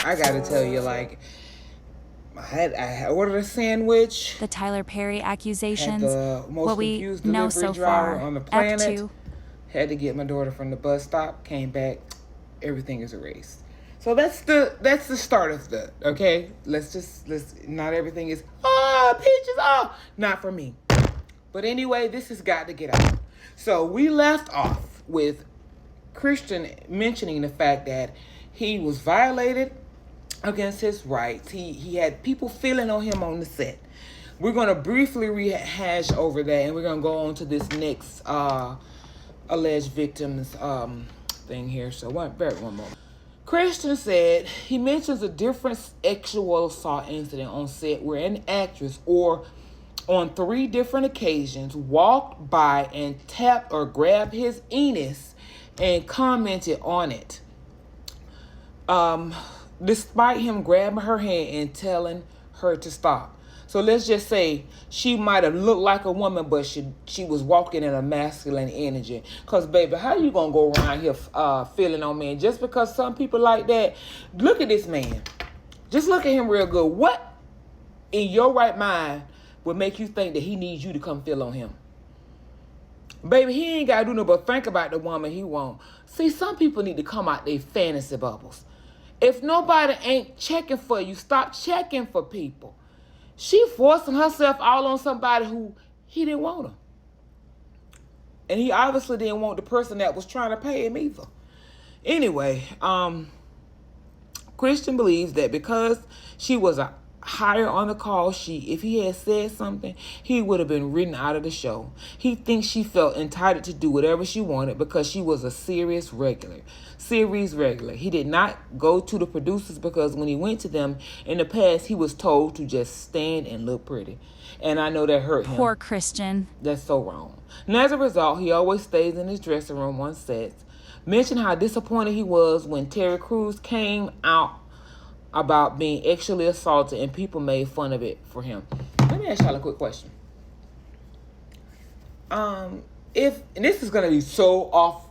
I gotta tell you, like, I ordered a sandwich. The Tyler Perry Had Accusations. the most What we confused know delivery so driver far. on the Act planet. 2. Had to get my daughter from the bus stop. Came back. Everything is erased. So that's the start of the, okay. Let's not everything is peaches, not for me. But anyway, this has got to get out. So we left off with Christian mentioning the fact that he was violated against his rights. He had people feeling on him on the set. We're going to briefly rehash over that, and we're going to go on to this next alleged victims thing here. So one moment. Christian said he mentions a different sexual assault incident on set where an actress on 3 different occasions walked by and tapped or grabbed his anus and commented on it. Despite him grabbing her hand and telling her to stop. So let's just say she might have looked like a woman, but she was walking in a masculine energy. Because, baby, how you going to go around here feeling on men? Just because some people like that? Look at this man. Just look at him real good. What in your right mind would make you think that he needs you to come feel on him? Baby, he ain't got to do nothing but think about the woman he want. See, some people need to come out their fantasy bubbles. If nobody ain't checking for you, stop checking for people. She forcing herself all on somebody who he didn't want her. And he obviously didn't want the person that was trying to pay him either. Anyway, Christian believes that because she was higher on the call sheet, if he had said something, he would have been written out of the show. He thinks she felt entitled to do whatever she wanted because she was a series regular. He did not go to the producers because when he went to them in the past, he was told to just stand and look pretty. And I know that hurt him. Poor Christian. That's so wrong. And as a result, he always stays in his dressing room on sets. Mentioned how disappointed he was when Terry Crews came out about being sexually assaulted and people made fun of it for him. Let me ask y'all a quick question. And this is gonna be so off,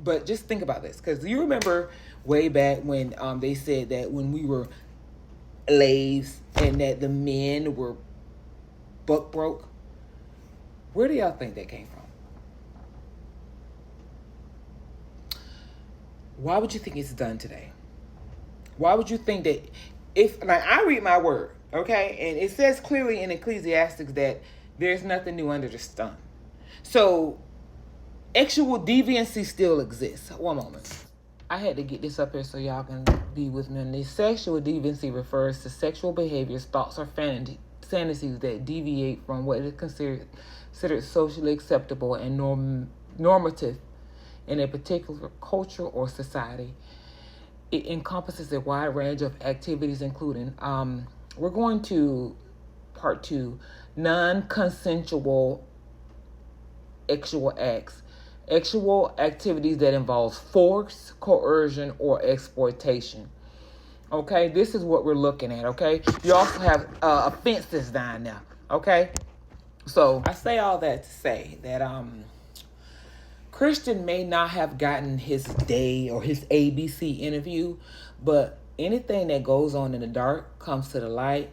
but just think about this, because you remember way back when they said that when we were slaves and that the men were buck broke. Where do y'all think that came from? Why would you think it's done today? Why would you think that I read my word, okay? And it says clearly in Ecclesiastes that there's nothing new under the sun. So, sexual deviancy still exists. One moment. I had to get this up here so y'all can be with me on this. Sexual deviancy refers to sexual behaviors, thoughts, or fantasies that deviate from what is considered socially acceptable and normative in a particular culture or society. It encompasses a wide range of activities, including, we're going to part 2, non-consensual sexual acts. Sexual activities that involves force, coercion, or exploitation. Okay, this is what we're looking at, okay? You also have offenses down there, okay? So, I say all that to say that, Christian may not have gotten his day or his ABC interview, but anything that goes on in the dark comes to the light,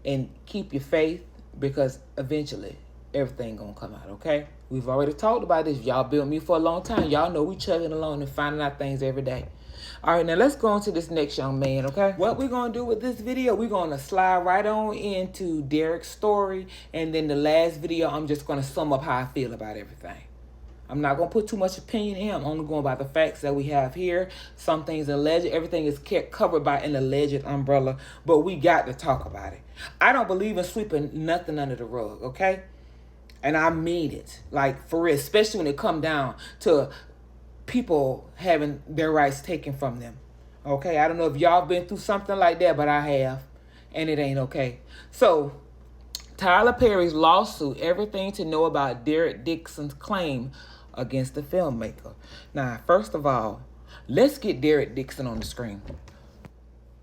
and keep your faith because eventually everything gonna come out, okay? We've already talked about this. Y'all been with me for a long time. Y'all know we chugging along and finding out things every day. All right, now let's go on to this next young man, okay? What we're going to do with this video, we're going to slide right on into Derek's story. And then the last video, I'm just going to sum up how I feel about everything. I'm not going to put too much opinion in. I'm only going by the facts that we have here. Some things alleged. Everything is covered by an alleged umbrella. But we got to talk about it. I don't believe in sweeping nothing under the rug, okay? And I mean it. Like, for real. Especially when it come down to people having their rights taken from them. Okay? I don't know if y'all been through something like that, but I have. And it ain't okay. So, Tyler Perry's lawsuit, everything to know about Derek Dixon's claim against the filmmaker. Now, first of all, let's get Derek Dixon on the screen.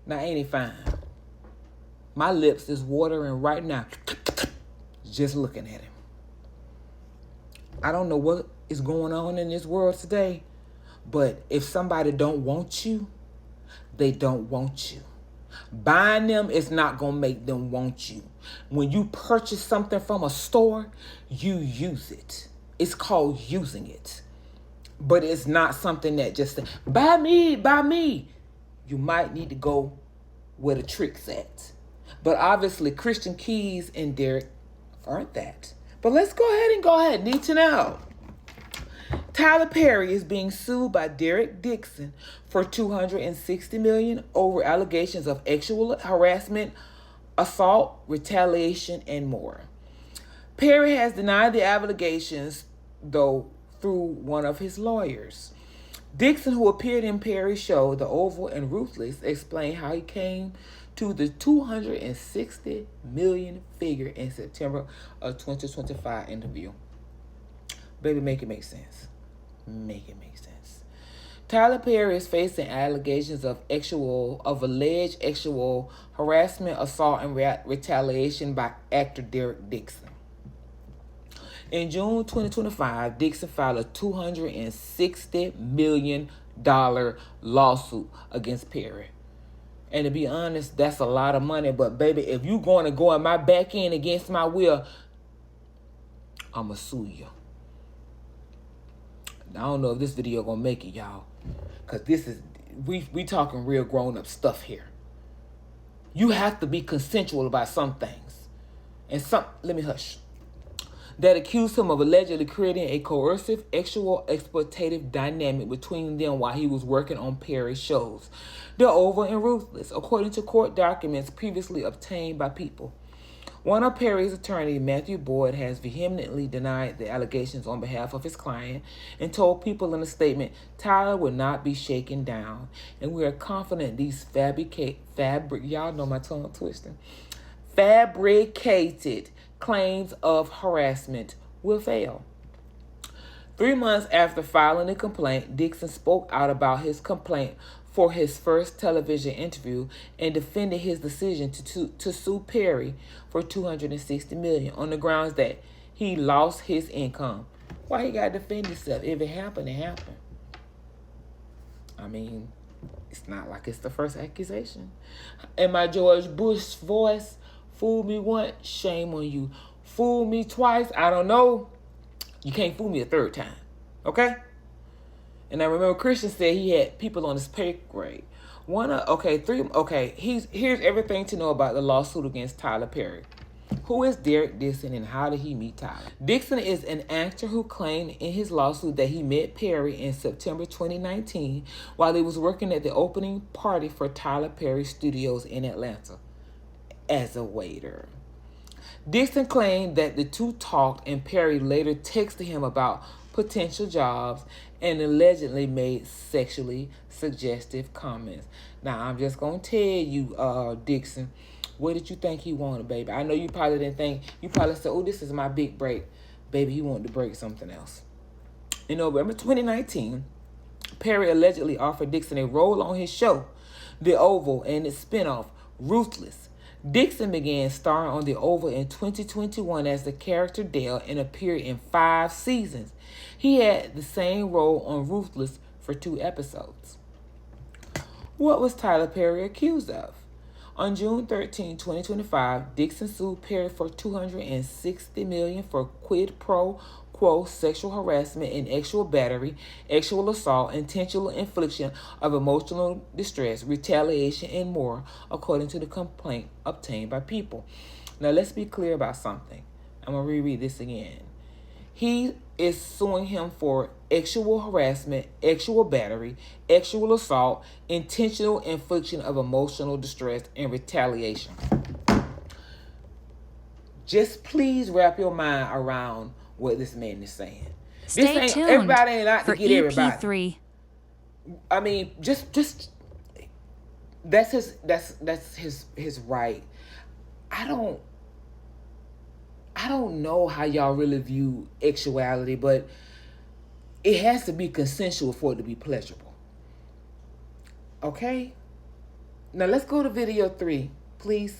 Now, ain't he fine? My lips is watering right now. Just looking at him. I don't know what is going on in this world today, but if somebody don't want you, they don't want you. Buying them is not going to make them want you. When you purchase something from a store, you use it. It's called using it. But it's not something that just, buy me, buy me. You might need to go where the trick's at. But obviously, Christian Keys and Derek aren't that. But let's go ahead. Need to know. Tyler Perry is being sued by Derek Dixon for $260 million over allegations of sexual harassment, assault, retaliation, and more. Perry has denied the allegations, though, through one of his lawyers. Dixon, who appeared in Perry's show The Oval and Ruthless, explained how he came to the $260 million figure in September of 2025 interview. Baby, make it make sense. Make it make sense. Tyler Perry is facing allegations of alleged sexual harassment, assault, and retaliation by actor Derek Dixon. In June 2025, Dixon filed a $260 million lawsuit against Perry. And to be honest, that's a lot of money. But baby, if you going to go in my back end against my will, I'm going to sue you. I don't know if this video going to make it, y'all. Because this is, we talking real grown up stuff here. You have to be consensual about some things. And let me hush. That accused him of allegedly creating a coercive, sexual, exploitative dynamic between them while he was working on Perry's shows, The Oval and Ruthless, according to court documents previously obtained by People. One of Perry's attorney, Matthew Boyd, has vehemently denied the allegations on behalf of his client and told People in a statement, Tyler will not be shaken down, and we are confident these y'all know my tongue twisting, fabricated claims of harassment will fail. 3 months after filing the complaint, Dixon spoke out about his complaint for his first television interview and defended his decision to sue Perry for $260 million on the grounds that he lost his income. Why he got to defend himself? If it happened, it happened. I mean, it's not like it's the first accusation. In my George Bush voice, fool me once, shame on you. Fool me twice, I don't know. You can't fool me a third time. Okay? And I remember Christian said he had people on his pay grade. Here's everything to know about the lawsuit against Tyler Perry. Who is Derek Dixon and how did he meet Tyler? Dixon is an actor who claimed in his lawsuit that he met Perry in September 2019 while he was working at the opening party for Tyler Perry Studios in Atlanta as a waiter. Dixon claimed that the two talked and Perry later texted him about potential jobs and allegedly made sexually suggestive comments. Now, I'm just going to tell you, Dixon, what did you think he wanted, baby? I know you probably didn't think, you probably said, oh, this is my big break. Baby, he wanted to break something else. In November 2019, Perry allegedly offered Dixon a role on his show, The Oval, and its spinoff, Ruthless. Dixon began starring on The Oval in 2021 as the character Dale and appeared in 5 seasons. He had the same role on Ruthless for 2 episodes. What was Tyler Perry accused of? On June 13, 2025, Dixon sued Perry for $260 million for quid pro quo sexual harassment and sexual battery, sexual assault, intentional infliction of emotional distress, retaliation, and more, according to the complaint obtained by People. Now, let's be clear about something. I'm going to reread this again. He is suing him for sexual harassment, sexual battery, sexual assault, intentional infliction of emotional distress, and retaliation. Just please wrap your mind around what this man is saying. Stay tuned. Everybody ain't out to get everybody. EP3. I mean, just that's his right. I don't know how y'all really view sexuality, but it has to be consensual for it to be pleasurable. Okay? Now let's go to video 3, please.